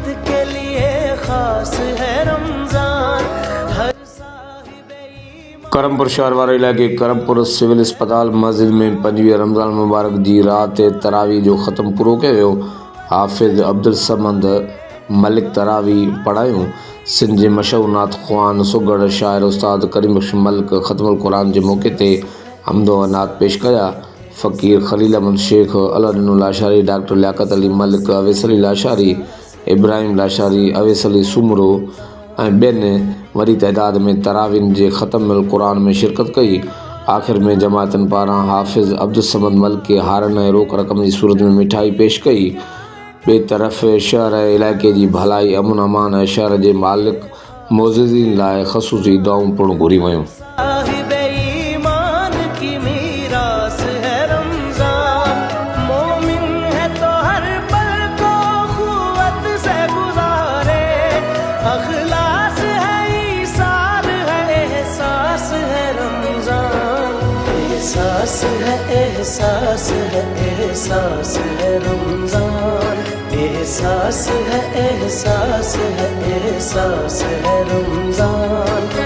उम्मत के लिए खास है रमजान। करमपुर शहर वारे इलाके करमपुर सिविल अस्पताल मस्जिद में 5वीं रमज़ान मुबारक जी रात तरावी जो ख़त्म पूरो कयो वियो। हाफ़िज़ अब्दुल समद मलिक तरावी पढ़ायूं। सिंध जे मशहूर नात ख़्वान सुगढ़ शाइर उस्ताद करीम बख्श मलिक ख़त्मुल क़ुरान जे मौक़े ते हमदो व नात पेश कया। फ़कीर खलील अहमद शेख, अलाउद्दीन लाशारी, डॉक्टर लियाकत अली मलिक, अवैस अली लाशारी, इब्राहिम लाशारी, अवैस अली सुमरो ऐं ॿियनि वॾी तइदाद में तरावीन जे ख़त्मुल क़ुरान में शिरकत कई। आख़िर में जमातनि पारां हाफ़िज़ अब्दुल समद मलिक खे हारन ऐं रोक रक़म जी सूरत में मिठाई पेश कई। ॿिए तरफ़ शहर ऐं इलाइक़े जी भलाई, अमन अमान ऐं शहर जे मालिक मोअज़्ज़िज़ीन लाइ ख़ुसूसी दुआऊं पिणु घुरी वयूं। एहसास है एहसास है रमजान, एहसास है एहसास है एहसास है रमजान।